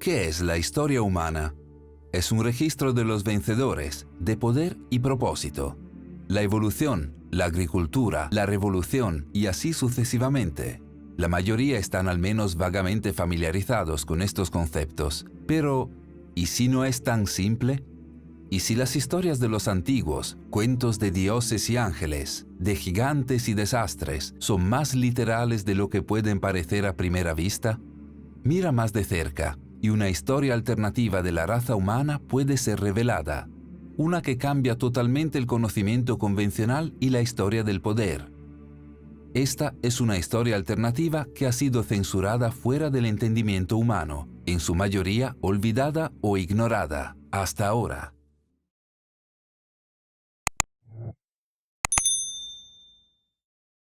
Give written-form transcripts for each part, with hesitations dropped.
¿Qué es la historia humana? Es un registro de los vencedores, de poder y propósito. La evolución, la agricultura, la revolución y así sucesivamente. La mayoría están al menos vagamente familiarizados con estos conceptos. Pero, ¿y si no es tan simple? ¿Y si las historias de los antiguos, cuentos de dioses y ángeles, de gigantes y desastres, son más literales de lo que pueden parecer a primera vista? Mira más de cerca, y una historia alternativa de la raza humana puede ser revelada. Una que cambia totalmente el conocimiento convencional y la historia del poder. Esta es una historia alternativa que ha sido censurada fuera del entendimiento humano, en su mayoría olvidada o ignorada, hasta ahora.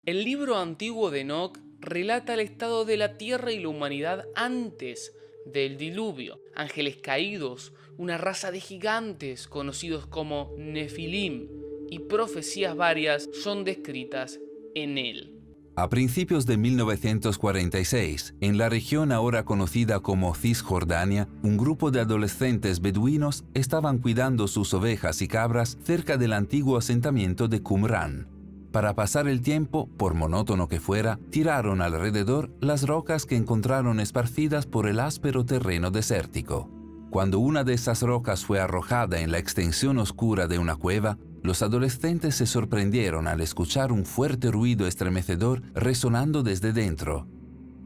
El libro antiguo de Enoc relata el estado de la tierra y la humanidad antes del diluvio. Ángeles caídos, una raza de gigantes conocidos como Nefilim y profecías varias son descritas en él. A principios de 1946, en la región ahora conocida como Cisjordania, un grupo de adolescentes beduinos estaban cuidando sus ovejas y cabras cerca del antiguo asentamiento de Qumran. Para pasar el tiempo, por monótono que fuera, tiraron alrededor las rocas que encontraron esparcidas por el áspero terreno desértico. Cuando una de esas rocas fue arrojada en la extensión oscura de una cueva, los adolescentes se sorprendieron al escuchar un fuerte ruido estremecedor resonando desde dentro.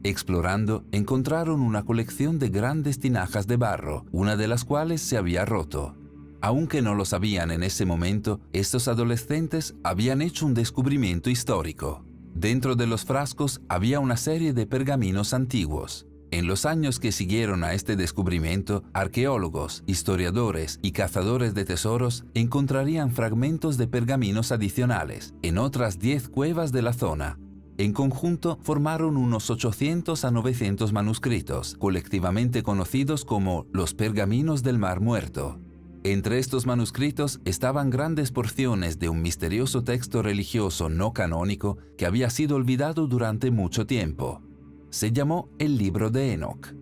Explorando, encontraron una colección de grandes tinajas de barro, una de las cuales se había roto. Aunque no lo sabían en ese momento, estos adolescentes habían hecho un descubrimiento histórico. Dentro de los frascos había una serie de pergaminos antiguos. En los años que siguieron a este descubrimiento, arqueólogos, historiadores y cazadores de tesoros encontrarían fragmentos de pergaminos adicionales en otras 10 cuevas de la zona. En conjunto formaron unos 800 a 900 manuscritos, colectivamente conocidos como los pergaminos del Mar Muerto. Entre estos manuscritos estaban grandes porciones de un misterioso texto religioso no canónico que había sido olvidado durante mucho tiempo. Se llamó el Libro de Enoc.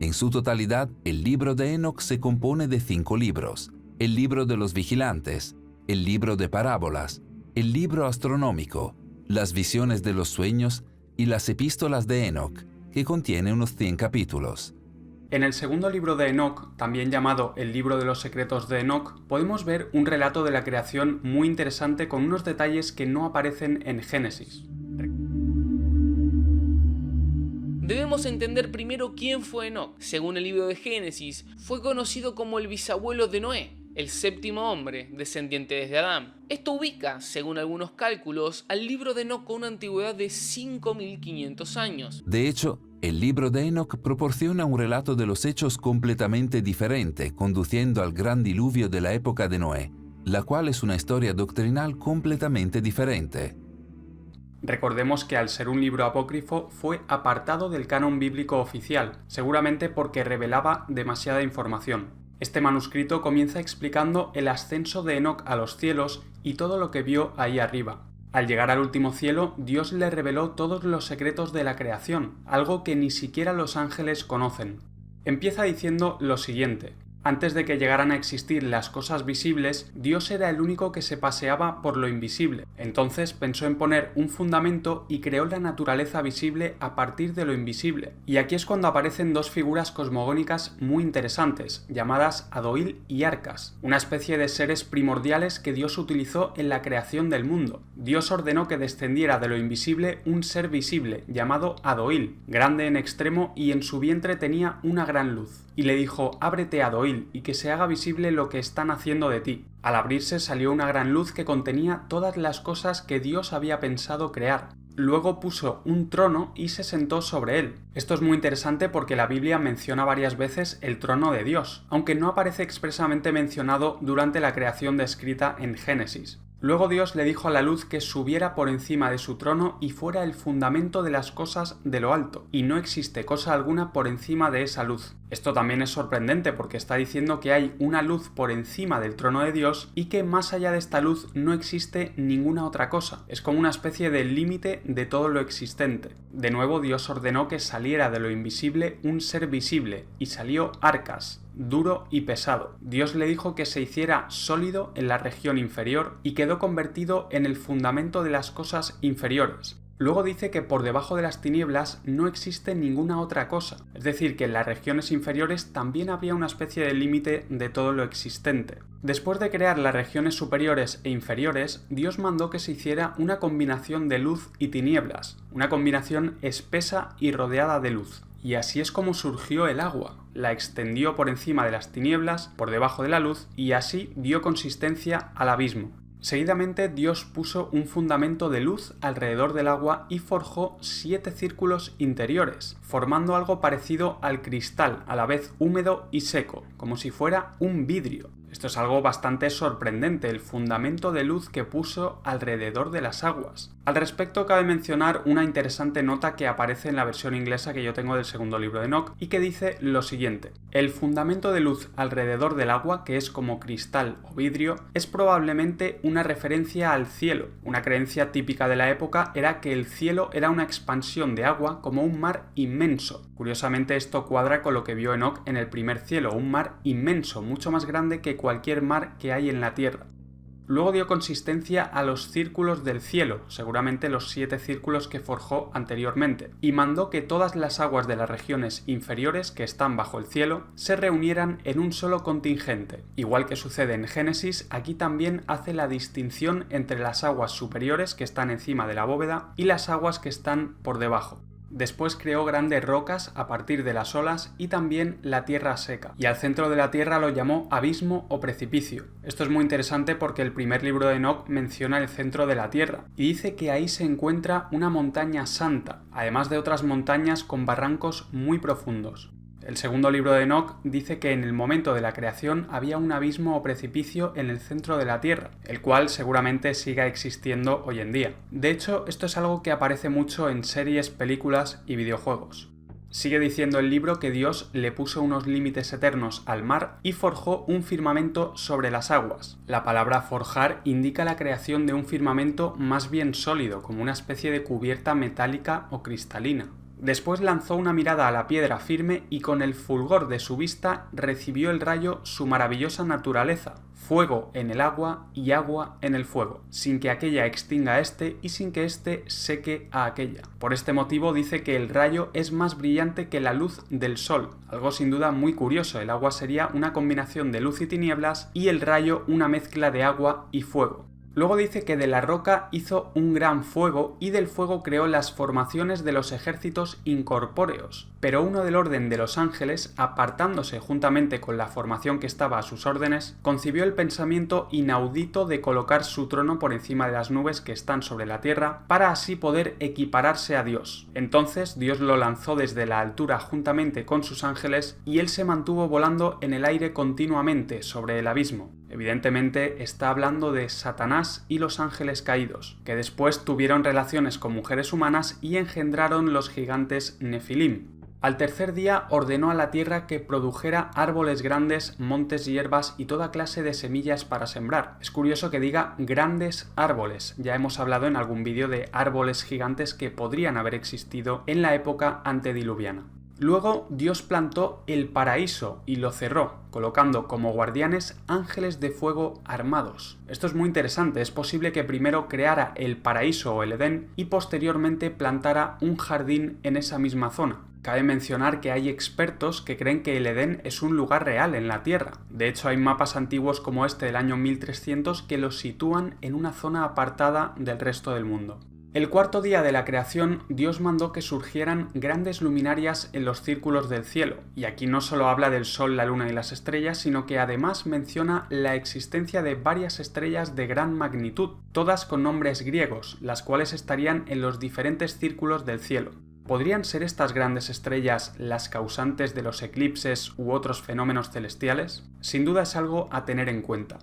En su totalidad, el Libro de Enoc se compone de 5 libros: el Libro de los Vigilantes, el Libro de Parábolas, el Libro Astronómico, las Visiones de los Sueños y las Epístolas de Enoc, que contiene unos 100 capítulos. En el segundo libro de Enoc, también llamado el Libro de los Secretos de Enoc, podemos ver un relato de la creación muy interesante con unos detalles que no aparecen en Génesis. Debemos entender primero quién fue Enoc. Según el libro de Génesis, fue conocido como el bisabuelo de Noé, el séptimo hombre, descendiente desde Adán. Esto ubica, según algunos cálculos, al libro de Enoc con una antigüedad de 5.500 años. De hecho, el Libro de Enoc proporciona un relato de los hechos completamente diferente, conduciendo al gran diluvio de la época de Noé, la cual es una historia doctrinal completamente diferente. Recordemos que al ser un libro apócrifo fue apartado del canon bíblico oficial, seguramente porque revelaba demasiada información. Este manuscrito comienza explicando el ascenso de Enoc a los cielos y todo lo que vio ahí arriba. Al llegar al último cielo, Dios le reveló todos los secretos de la creación, algo que ni siquiera los ángeles conocen. Empieza diciendo lo siguiente: antes de que llegaran a existir las cosas visibles, Dios era el único que se paseaba por lo invisible. Entonces pensó en poner un fundamento y creó la naturaleza visible a partir de lo invisible. Y aquí es cuando aparecen dos figuras cosmogónicas muy interesantes, llamadas Adoil y Arcas, una especie de seres primordiales que Dios utilizó en la creación del mundo. Dios ordenó que descendiera de lo invisible un ser visible, llamado Adoil, grande en extremo, y en su vientre tenía una gran luz. Y le dijo: ábrete, Adoil, y que se haga visible lo que están haciendo de ti. Al abrirse salió una gran luz que contenía todas las cosas que Dios había pensado crear. Luego puso un trono y se sentó sobre él. Esto es muy interesante porque la Biblia menciona varias veces el trono de Dios, aunque no aparece expresamente mencionado durante la creación descrita en Génesis. Luego Dios le dijo a la luz que subiera por encima de su trono y fuera el fundamento de las cosas de lo alto, y no existe cosa alguna por encima de esa luz. Esto también es sorprendente porque está diciendo que hay una luz por encima del trono de Dios y que más allá de esta luz no existe ninguna otra cosa. Es como una especie de límite de todo lo existente. De nuevo Dios ordenó que saliera de lo invisible un ser visible, y salió Arcas, duro y pesado. Dios le dijo que se hiciera sólido en la región inferior y quedó convertido en el fundamento de las cosas inferiores. Luego dice que por debajo de las tinieblas no existe ninguna otra cosa, es decir, que en las regiones inferiores también había una especie de límite de todo lo existente. Después de crear las regiones superiores e inferiores, Dios mandó que se hiciera una combinación de luz y tinieblas, una combinación espesa y rodeada de luz. Y así es como surgió el agua. La extendió por encima de las tinieblas, por debajo de la luz, y así dio consistencia al abismo. Seguidamente Dios puso un fundamento de luz alrededor del agua y forjó 7 círculos interiores, formando algo parecido al cristal, a la vez húmedo y seco, como si fuera un vidrio. Esto es algo bastante sorprendente, el fundamento de luz que puso alrededor de las aguas. Al respecto cabe mencionar una interesante nota que aparece en la versión inglesa que yo tengo del segundo libro de Enoc y que dice lo siguiente: el fundamento de luz alrededor del agua, que es como cristal o vidrio, es probablemente una referencia al cielo. Una creencia típica de la época era que el cielo era una expansión de agua como un mar inmenso. Curiosamente esto cuadra con lo que vio Enoc en el primer cielo, un mar inmenso, mucho más grande que cualquier mar que hay en la tierra. Luego dio consistencia a los círculos del cielo, seguramente los 7 círculos que forjó anteriormente, y mandó que todas las aguas de las regiones inferiores que están bajo el cielo se reunieran en un solo contingente. Igual que sucede en Génesis, aquí también hace la distinción entre las aguas superiores que están encima de la bóveda y las aguas que están por debajo. Después creó grandes rocas a partir de las olas y también la tierra seca, y al centro de la tierra lo llamó abismo o precipicio. Esto es muy interesante porque el primer libro de Enoc menciona el centro de la tierra, y dice que ahí se encuentra una montaña santa, además de otras montañas con barrancos muy profundos. El segundo libro de Enoc dice que en el momento de la creación había un abismo o precipicio en el centro de la Tierra, el cual seguramente siga existiendo hoy en día. De hecho, esto es algo que aparece mucho en series, películas y videojuegos. Sigue diciendo el libro que Dios le puso unos límites eternos al mar y forjó un firmamento sobre las aguas. La palabra forjar indica la creación de un firmamento más bien sólido, como una especie de cubierta metálica o cristalina. Después lanzó una mirada a la piedra firme y con el fulgor de su vista recibió el rayo su maravillosa naturaleza, fuego en el agua y agua en el fuego, sin que aquella extinga a este y sin que éste seque a aquella. Por este motivo dice que el rayo es más brillante que la luz del sol, algo sin duda muy curioso. El agua sería una combinación de luz y tinieblas y el rayo una mezcla de agua y fuego. Luego dice que de la roca hizo un gran fuego y del fuego creó las formaciones de los ejércitos incorpóreos. Pero uno del orden de los ángeles, apartándose juntamente con la formación que estaba a sus órdenes, concibió el pensamiento inaudito de colocar su trono por encima de las nubes que están sobre la tierra, para así poder equipararse a Dios. Entonces Dios lo lanzó desde la altura juntamente con sus ángeles y él se mantuvo volando en el aire continuamente sobre el abismo. Evidentemente está hablando de Satanás y los ángeles caídos, que después tuvieron relaciones con mujeres humanas y engendraron los gigantes Nefilim. Al tercer día ordenó a la tierra que produjera árboles grandes, montes, hierbas y toda clase de semillas para sembrar. Es curioso que diga grandes árboles. Ya hemos hablado en algún vídeo de árboles gigantes que podrían haber existido en la época antediluviana. Luego Dios plantó el paraíso y lo cerró, colocando como guardianes ángeles de fuego armados. Esto es muy interesante, es posible que primero creara el paraíso o el Edén y posteriormente plantara un jardín en esa misma zona. Cabe mencionar que hay expertos que creen que el Edén es un lugar real en la Tierra. De hecho, hay mapas antiguos como este del año 1300 que los sitúan en una zona apartada del resto del mundo. El cuarto día de la creación, Dios mandó que surgieran grandes luminarias en los círculos del cielo, y aquí no solo habla del sol, la luna y las estrellas, sino que además menciona la existencia de varias estrellas de gran magnitud, todas con nombres griegos, las cuales estarían en los diferentes círculos del cielo. ¿Podrían ser estas grandes estrellas las causantes de los eclipses u otros fenómenos celestiales? Sin duda es algo a tener en cuenta.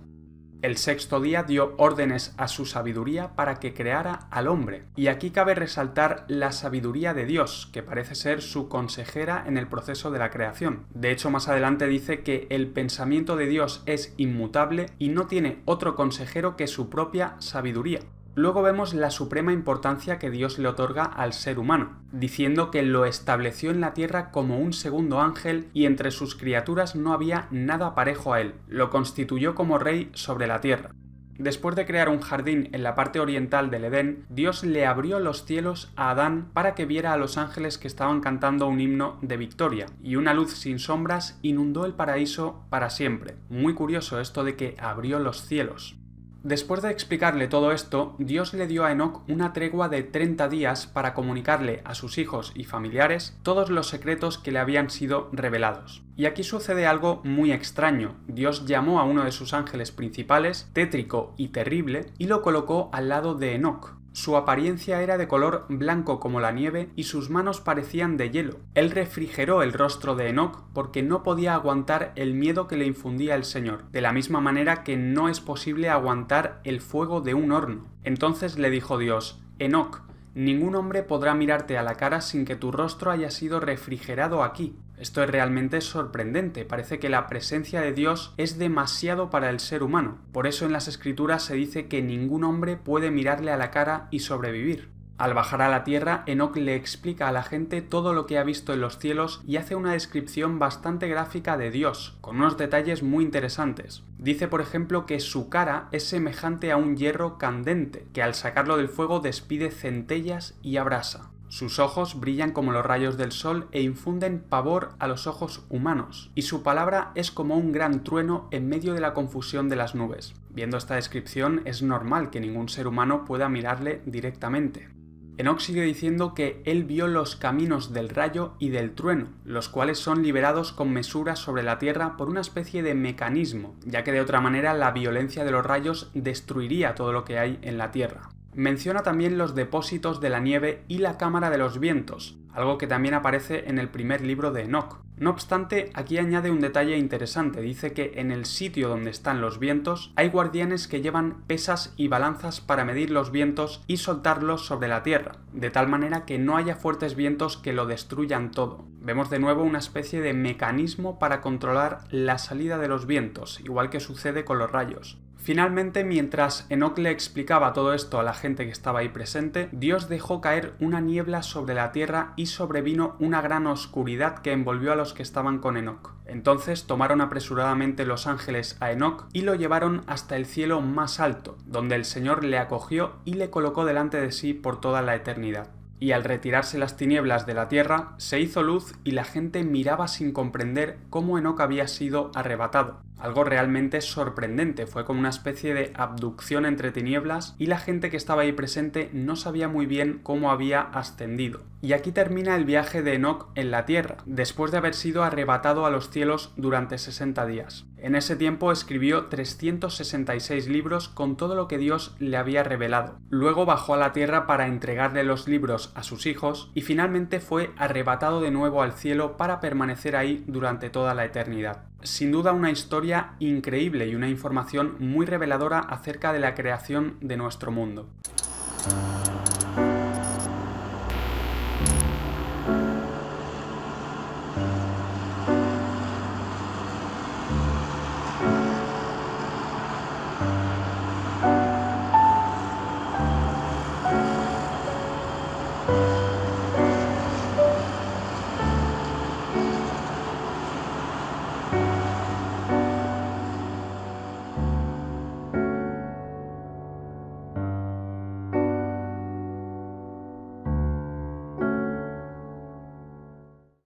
El sexto día dio órdenes a su sabiduría para que creara al hombre. Y aquí cabe resaltar la sabiduría de Dios, que parece ser su consejera en el proceso de la creación. De hecho, más adelante dice que el pensamiento de Dios es inmutable y no tiene otro consejero que su propia sabiduría. Luego vemos la suprema importancia que Dios le otorga al ser humano, diciendo que lo estableció en la tierra como un segundo ángel y entre sus criaturas no había nada parejo a él, lo constituyó como rey sobre la tierra. Después de crear un jardín en la parte oriental del Edén, Dios le abrió los cielos a Adán para que viera a los ángeles que estaban cantando un himno de victoria, y una luz sin sombras inundó el paraíso para siempre. Muy curioso esto de que abrió los cielos. Después de explicarle todo esto, Dios le dio a Enoc una tregua de 30 días para comunicarle a sus hijos y familiares todos los secretos que le habían sido revelados. Y aquí sucede algo muy extraño. Dios llamó a uno de sus ángeles principales, tétrico y terrible, y lo colocó al lado de Enoc. Su apariencia era de color blanco como la nieve y sus manos parecían de hielo. Él refrigeró el rostro de Enoc porque no podía aguantar el miedo que le infundía el Señor, de la misma manera que no es posible aguantar el fuego de un horno. Entonces le dijo Dios: Enoc, ningún hombre podrá mirarte a la cara sin que tu rostro haya sido refrigerado aquí. Esto es realmente sorprendente, parece que la presencia de Dios es demasiado para el ser humano. Por eso en las Escrituras se dice que ningún hombre puede mirarle a la cara y sobrevivir. Al bajar a la tierra, Enoc le explica a la gente todo lo que ha visto en los cielos y hace una descripción bastante gráfica de Dios, con unos detalles muy interesantes. Dice, por ejemplo, que su cara es semejante a un hierro candente, que al sacarlo del fuego despide centellas y abrasa. Sus ojos brillan como los rayos del sol e infunden pavor a los ojos humanos, y su palabra es como un gran trueno en medio de la confusión de las nubes. Viendo esta descripción, es normal que ningún ser humano pueda mirarle directamente. Enoc sigue diciendo que él vio los caminos del rayo y del trueno, los cuales son liberados con mesura sobre la tierra por una especie de mecanismo, ya que de otra manera la violencia de los rayos destruiría todo lo que hay en la tierra. Menciona también los depósitos de la nieve y la cámara de los vientos, algo que también aparece en el primer libro de Enoc. No obstante, aquí añade un detalle interesante. Dice que en el sitio donde están los vientos hay guardianes que llevan pesas y balanzas para medir los vientos y soltarlos sobre la tierra, de tal manera que no haya fuertes vientos que lo destruyan todo. Vemos de nuevo una especie de mecanismo para controlar la salida de los vientos, igual que sucede con los rayos. Finalmente, mientras Enoc le explicaba todo esto a la gente que estaba ahí presente, Dios dejó caer una niebla sobre la tierra y sobrevino una gran oscuridad que envolvió a los que estaban con Enoc. Entonces tomaron apresuradamente los ángeles a Enoc y lo llevaron hasta el cielo más alto, donde el Señor le acogió y le colocó delante de sí por toda la eternidad. Y al retirarse las tinieblas de la tierra, se hizo luz y la gente miraba sin comprender cómo Enoc había sido arrebatado. Algo realmente sorprendente, fue como una especie de abducción entre tinieblas y la gente que estaba ahí presente no sabía muy bien cómo había ascendido. Y aquí termina el viaje de Enoc en la tierra, después de haber sido arrebatado a los cielos durante 60 días. En ese tiempo escribió 366 libros con todo lo que Dios le había revelado. Luego bajó a la tierra para entregarle los libros a sus hijos y finalmente fue arrebatado de nuevo al cielo para permanecer ahí durante toda la eternidad. Sin duda una historia increíble y una información muy reveladora acerca de la creación de nuestro mundo.